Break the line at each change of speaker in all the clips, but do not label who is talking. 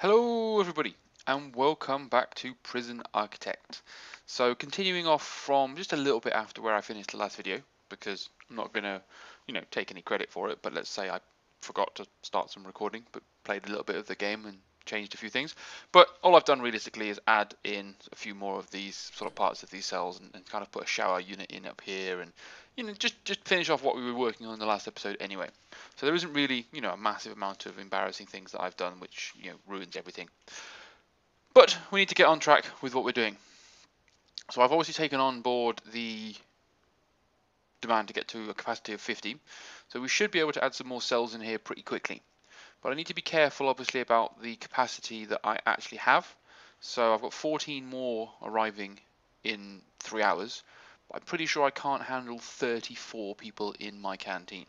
Hello everybody and welcome back to Prison Architect. So continuing off from just a little bit after where I finished the last video, because I'm not gonna, take any credit for it, but let's say I forgot to start some recording, but played a little bit of the game and changed a few things. But all I've done realistically is add in a few more of these sort of parts of these cells and kind of put a shower unit in up here and just finish off what we were working on in the last episode anyway. So there isn't really, a massive amount of embarrassing things that I've done which, ruins everything. But we need to get on track with what we're doing. So I've obviously taken on board the demand to get to a capacity of 50. So we should be able to add some more cells in here pretty quickly. But I need to be careful obviously about the capacity that I actually have. So I've got 14 more arriving in 3 hours. But I'm pretty sure I can't handle 34 people in my canteen.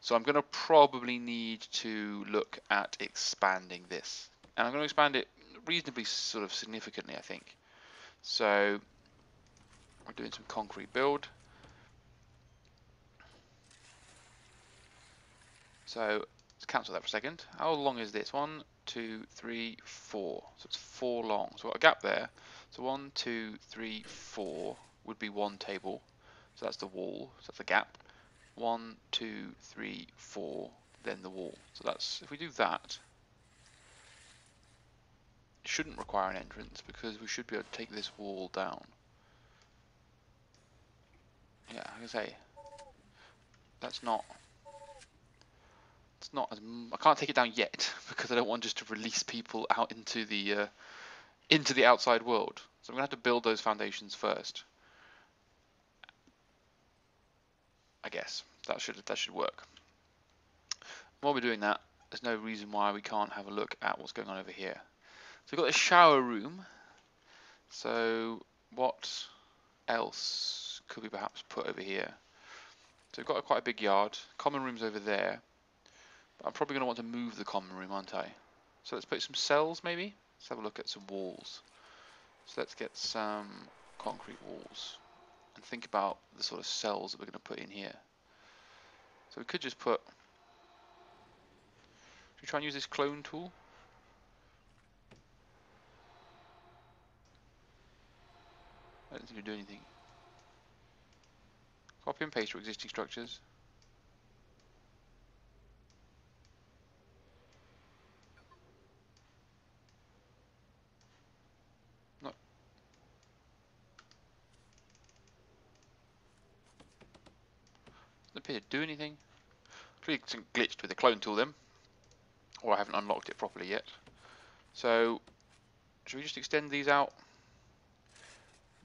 So I'm going to probably need to look at expanding this. And I'm going to expand it reasonably sort of significantly, I think. So we're doing some concrete build. So let's cancel that for a second. How long is this? 1, 2, 3, 4. So it's 4 long. So we've got a gap there. So 1, 2, 3, 4 would be one table. So that's the wall. So that's a gap. 1, 2, 3, 4. Then the wall. So that's, if we do that, it shouldn't require an entrance because we should be able to take this wall down. Yeah, like I say, that's not. It's not as I can't take it down yet because I don't want just to release people out into the outside world. So I'm gonna have to build those foundations first. I guess that should work. While we're doing that, there's no reason why we can't have a look at what's going on over here. So we've got the shower room. So what else could we perhaps put over here? So we've got quite a big yard. Common room's over there. But I'm probably going to want to move the common room, aren't I? So let's put some cells maybe. Let's have a look at some walls. So let's get some concrete walls and think about the sort of cells that we're going to put in here. So we could just put. Should we try and use this clone tool? I don't think it'll do anything. Copy and paste for existing structures. No. Doesn't appear to do anything. Clearly it's glitched with the clone tool then. Or I haven't unlocked it properly yet. So should we just extend these out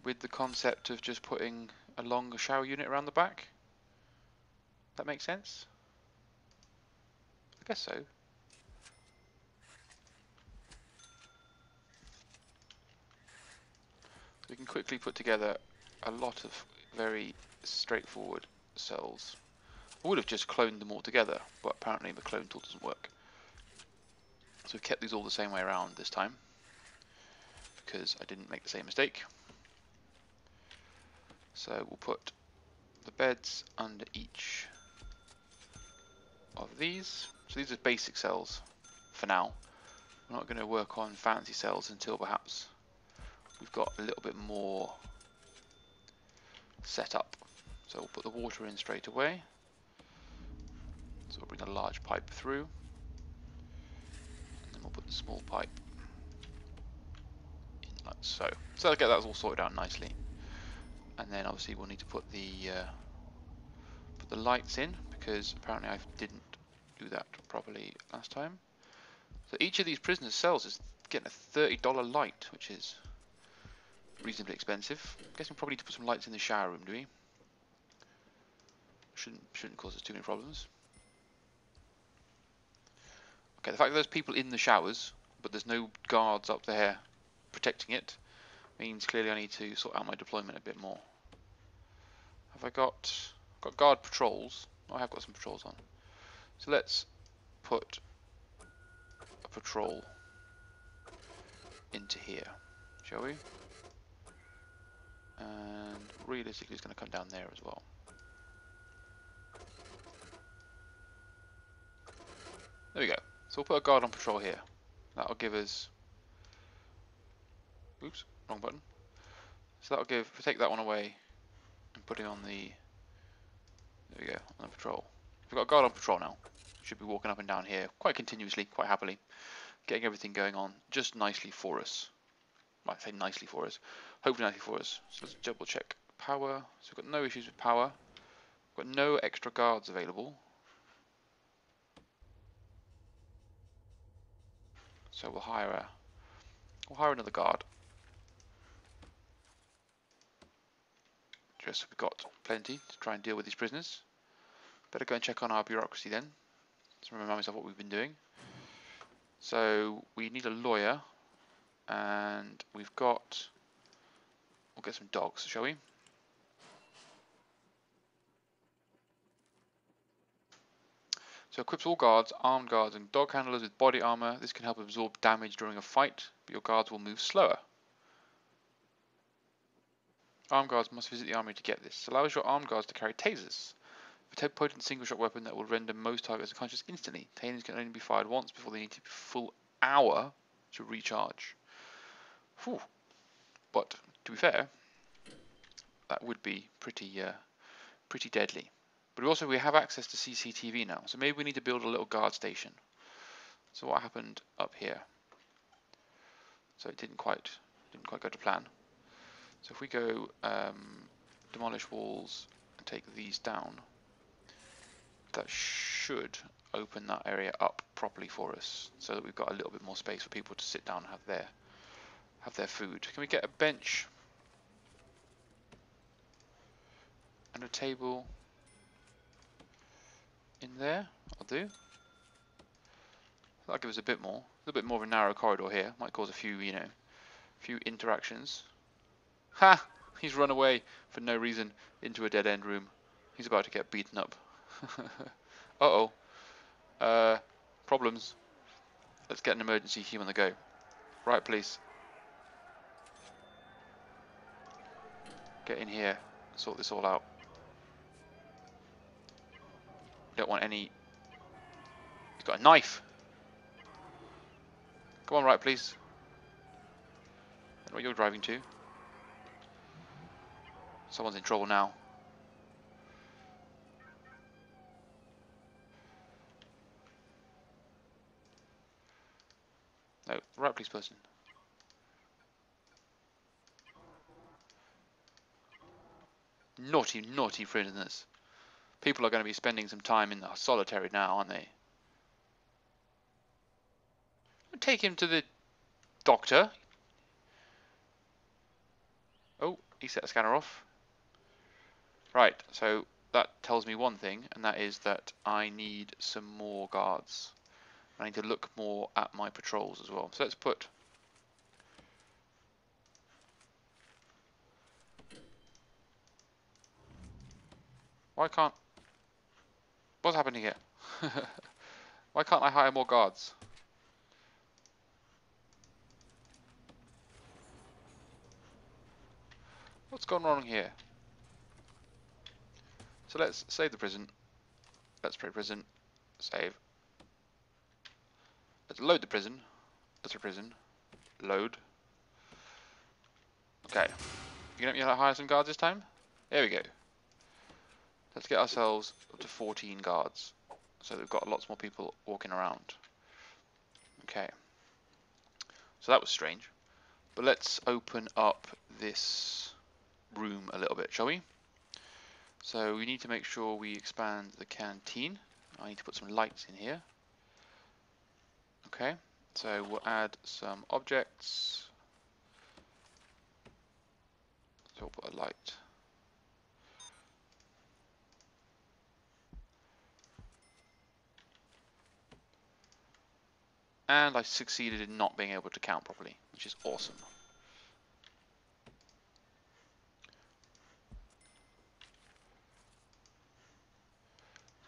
with the concept of just putting a longer shower unit around the back? That makes sense? I guess so. We can quickly put together a lot of very straightforward cells. I would have just cloned them all together, but apparently the clone tool doesn't work. So we've kept these all the same way around this time, because I didn't make the same mistake. So we'll put the beds under each of these. So these are basic cells for now. We're not going to work on fancy cells until perhaps we've got a little bit more set up. So we'll put the water in straight away. So we'll bring a large pipe through, and then we'll put the small pipe in like so. So I'll get that all sorted out nicely. And then obviously we'll need to put the lights in, because apparently I didn't do that properly last time. So each of these prisoners' cells is getting a $30 light, which is reasonably expensive. I guess we probably need to put some lights in the shower room, do we? Shouldn't cause us too many problems. Okay, the fact that there's people in the showers, but there's no guards up there protecting it, means clearly I need to sort out my deployment a bit more. Have I got guard patrols? Oh, I have got some patrols on. So let's put a patrol into here, shall we? And realistically it's going to come down there as well. There we go. So we'll put a guard on patrol here. That'll give us, oops, wrong button. So that'll give, if we take that one away and put it on the, there we go, on the patrol. We've got a guard on patrol now. Should be walking up and down here quite continuously, quite happily, getting everything going on just nicely for us. Well, I say nicely for us, hopefully nicely for us. So let's double check power. So we've got no issues with power. We've got no extra guards available. So we'll hire another guard. Just so we've got plenty to try and deal with these prisoners. Better go and check on our bureaucracy then. To remind myself what we've been doing. So we need a lawyer, and we'll get some dogs, shall we? So equips all guards, armed guards, and dog handlers with body armor. This can help absorb damage during a fight, but your guards will move slower. Armed guards must visit the armory to get this. This allows your armed guards to carry tasers, a potent single-shot weapon that will render most targets unconscious instantly. Tasers can only be fired once before they need to be a full hour to recharge. Whew. But to be fair, that would be pretty deadly. But we have access to CCTV now, so maybe we need to build a little guard station. So what happened up here? So it didn't quite go to plan. So if we go demolish walls and take these down, that should open that area up properly for us, so that we've got a little bit more space for people to sit down and have their food. Can we get a bench and a table in there? I'll do. That'll give us a little bit more of a narrow corridor here. Might cause a few, few interactions. Ha! He's run away for no reason into a dead-end room. He's about to get beaten up. Uh-oh. Problems. Let's get an emergency team on the go. Right, police. Get in here. Sort this all out. Don't want any... He's got a knife. Come on, right, please. I don't know what you're driving to. Someone's in trouble now. No, right, police person. Naughty, naughty prisoners. People are going to be spending some time in the solitary now, aren't they? Take him to the doctor. Oh, he set the scanner off. Right, so that tells me one thing, and that is that I need some more guards. I need to look more at my patrols as well. So let's put... Why can't... What's happening here? Why can't I hire more guards? What's gone wrong here? So let's save the prison. Let's play prison. Save. Let's load the prison. Let's prison. Load. Okay. You gonna let me hire some guards this time? There we go. Let's get ourselves up to 14 guards. So we've got lots more people walking around. Okay. So that was strange. But let's open up this room a little bit, shall we? So we need to make sure we expand the canteen. I need to put some lights in here. Okay, so we'll add some objects. So we'll put a light. And I succeeded in not being able to count properly, which is awesome.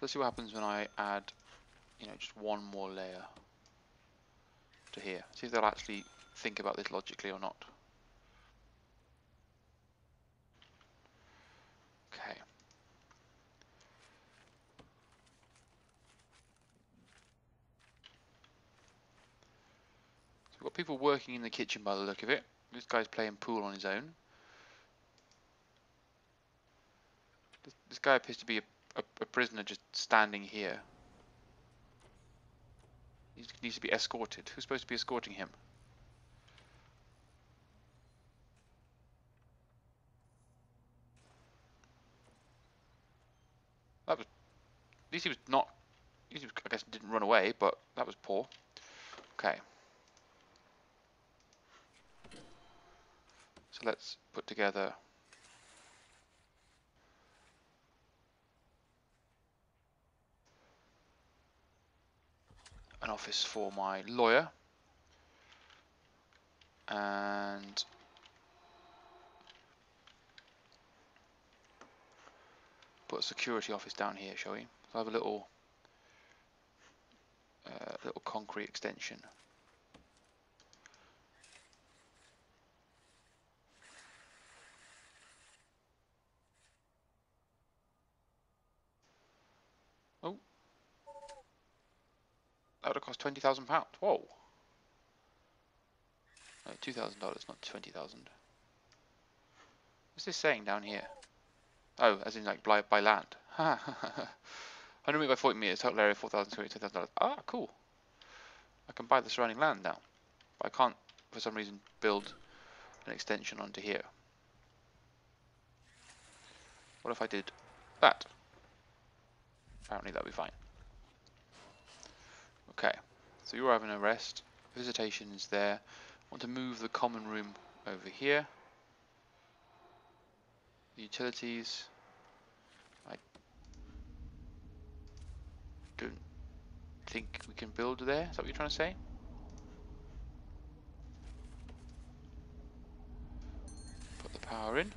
Let's see what happens when I add, just one more layer to here. See if they'll actually think about this logically or not. Okay. Got people working in the kitchen by the look of it. This guy's playing pool on his own. This guy appears to be a prisoner just standing here. He needs to be escorted. Who's supposed to be escorting him? That was, at least he was not, I guess didn't run away, but that was poor. Okay. So let's put together an office for my lawyer. And put a security office down here, shall we? So I have a little concrete extension. Oh, that would have cost £20,000. Whoa. No, $2,000, not 20,000. What's this saying down here? Oh, as in like by land. 100 meters by 40 meters, total area $4,000. Ah, cool. I can buy the surrounding land now. But I can't, for some reason, build an extension onto here. What if I did that? Apparently that'll be fine. Okay, so you're having a rest. Visitation is there. I want to move the common room over here. The utilities. I don't think we can build there. Is that what you're trying to say? Put the power in.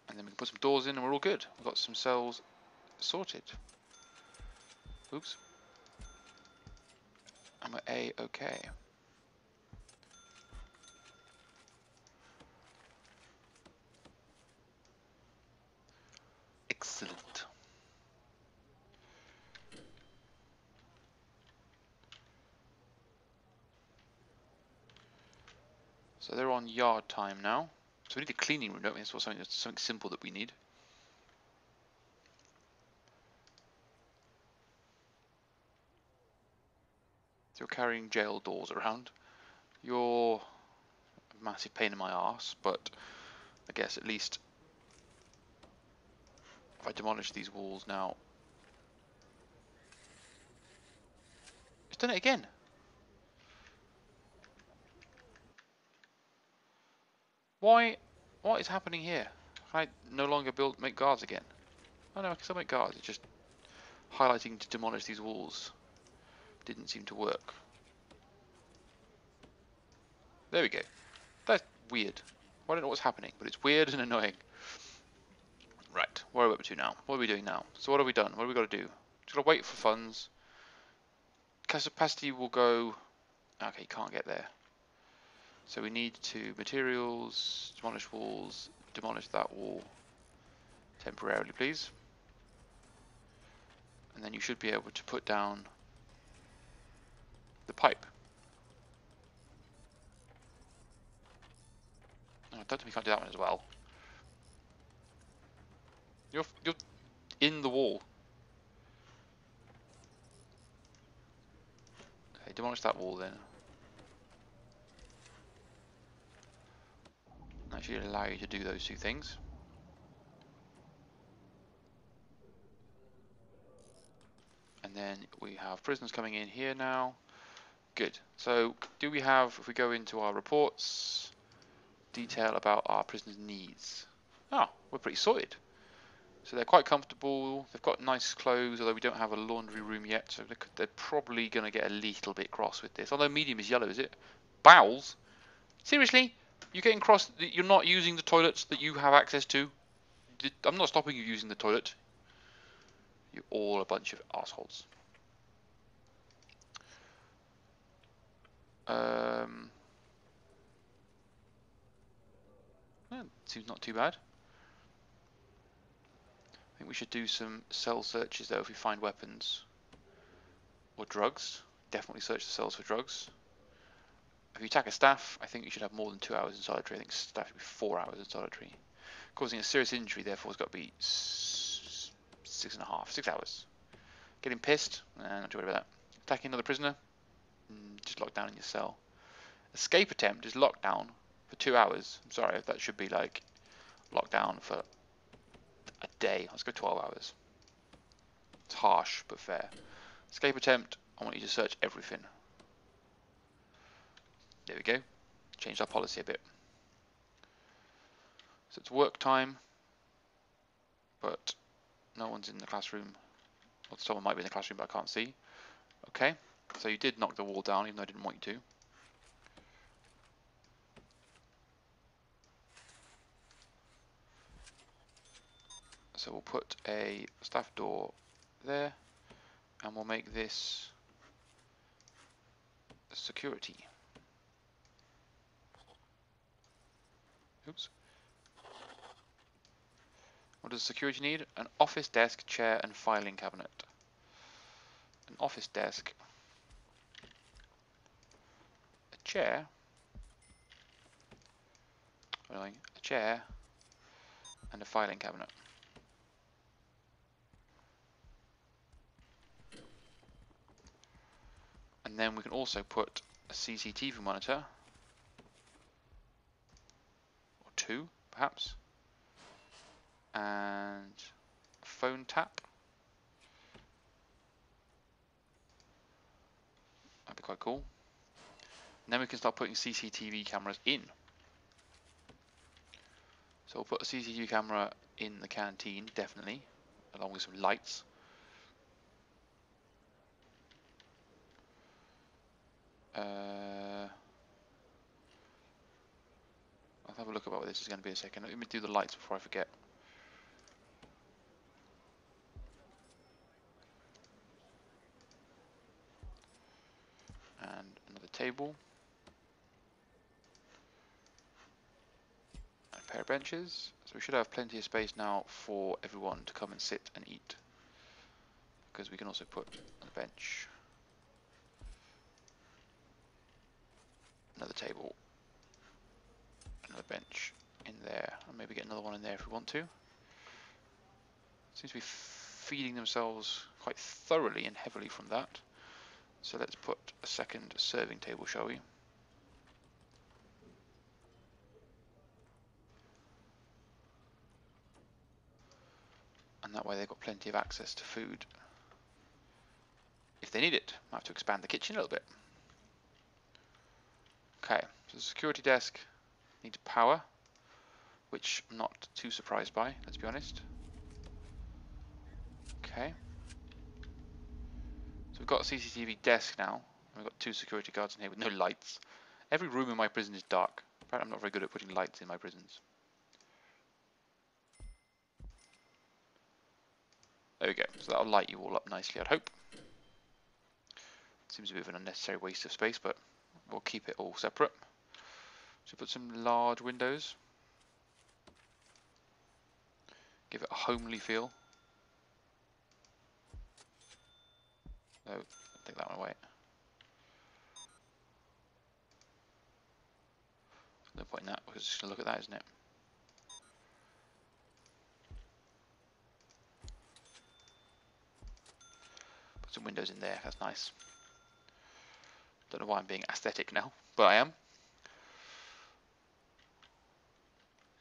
And then we can put some doors in and we're all good. We've got some cells sorted. Oops. And we're A-okay. Excellent. So they're on yard time now. So we need a cleaning room, don't we? That's something simple that we need. So you're carrying jail doors around. You're a massive pain in my arse, but I guess at least if I demolish these walls now. It's done it again. Why? What is happening here? Can I no longer make guards again? Oh no, I can still make guards. It's just highlighting to demolish these walls didn't seem to work. There we go. That's weird. I don't know what's happening, but it's weird and annoying. Right, where are we up to now? What are we doing now? So what have we done? What have we got to do? Just got to wait for funds. Capacity will go. Okay, can't get there. So we need to materials, demolish walls, demolish that wall temporarily, please. And then you should be able to put down the pipe. Oh, I don't think we can't do that one as well. You're in the wall. Okay, demolish that wall then. That should allow you to do those two things. And then we have prisoners coming in here now. Good. So do we have, if we go into our reports, detail about our prisoners' needs? Oh, we're pretty sorted. So they're quite comfortable, they've got nice clothes, although we don't have a laundry room yet, so they're probably going to get a little bit cross with this. Although medium is yellow, is it? Bowels? Seriously? You're getting cross, you're not using the toilets that you have access to? I'm not stopping you using the toilet. You're all a bunch of assholes. Seems not too bad. I think we should do some cell searches though if we find weapons or drugs. Definitely search the cells for drugs. If you attack a staff, I think you should have more than 2 hours in solitary. I think staff should be 4 hours in solitary. Causing a serious injury, therefore, has got to be 6.5, 6 hours. Getting pissed, not too worried about that. Attacking another prisoner, just locked down in your cell. Escape attempt is locked down for 2 hours. I'm sorry, that should be like locked down for a day. Let's go 12 hours. It's harsh, but fair. Escape attempt, I want you to search everything. There we go. Changed our policy a bit. So it's work time, but no one's in the classroom. Well, someone might be in the classroom, but I can't see. Okay, so you did knock the wall down, even though I didn't want you to. So we'll put a staff door there, and we'll make this security. Oops. What does security need? An office desk, chair, and filing cabinet. An office desk, a chair, a chair, and a filing cabinet. And then we can also put a CCTV monitor, or 2 perhaps, and a phone tap. That'd be quite cool. And then we can start putting CCTV cameras in. So we'll put a CCTV camera in the canteen, definitely, along with some lights. I'll have a look at what this is going to be in a second. Let me do the lights before I forget. And another table. And a pair of benches. So we should have plenty of space now for everyone to come and sit and eat. Because we can also put on the bench. Another table. Another bench in there. And maybe get another one in there if we want to. Seems to be feeding themselves quite thoroughly and heavily from that. So let's put a second serving table, shall we? And that way they've got plenty of access to food. If they need it, I have to expand the kitchen a little bit. Okay, so the security desk needs power, which I'm not too surprised by, let's be honest. Okay. So we've got a CCTV desk now. And we've got 2 security guards in here with no lights. Every room in my prison is dark. Apparently I'm not very good at putting lights in my prisons. There we go. So that'll light you all up nicely, I'd hope. Seems a bit of an unnecessary waste of space, but we'll keep it all separate. So put some large windows. Give it a homely feel. No, take that one away. No point in that, because it's just going to look at that, isn't it? Put some windows in there, that's nice. Don't know why I'm being aesthetic now, but I am.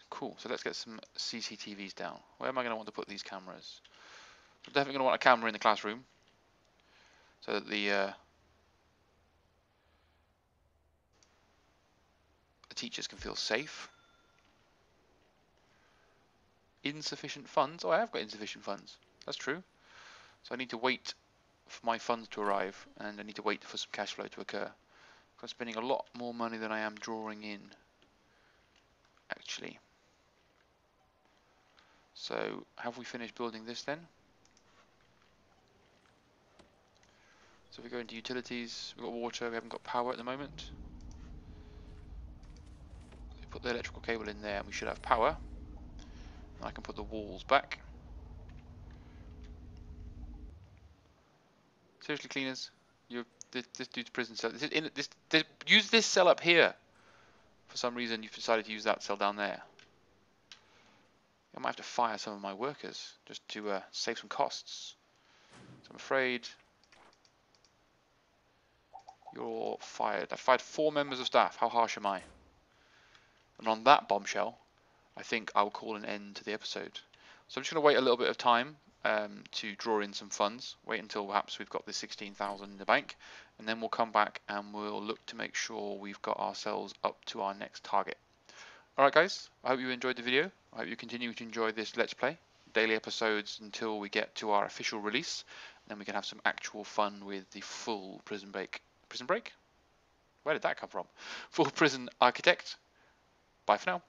Cool, so let's get some CCTVs down. Where am I going to want to put these cameras? I'm definitely going to want a camera in the classroom, so that the teachers can feel safe. Insufficient funds? Oh, I have got insufficient funds. That's true. So I need to wait for my funds to arrive, and I need to wait for some cash flow to occur. I'm spending a lot more money than I am drawing in, actually. So, have we finished building this then? So if we go into utilities, we've got water, we haven't got power at the moment. We put the electrical cable in there and we should have power. And I can put the walls back. Seriously, cleaners, this dude's prison cell. Use this cell up here. For some reason, you've decided to use that cell down there. I might have to fire some of my workers just to save some costs. So I'm afraid you're fired. I fired 4 members of staff. How harsh am I? And on that bombshell, I think I'll call an end to the episode. So I'm just going to wait a little bit of time to draw in some funds. Wait until perhaps we've got the 16,000 in the bank, and then we'll come back and we'll look to make sure we've got ourselves up to our next target. Alright guys, I hope you enjoyed the video. I hope you continue to enjoy this Let's Play. Daily episodes until we get to our official release. Then we can have some actual fun with the full Prison Break. Prison Break? Where did that come from? Full Prison Architect. Bye for now.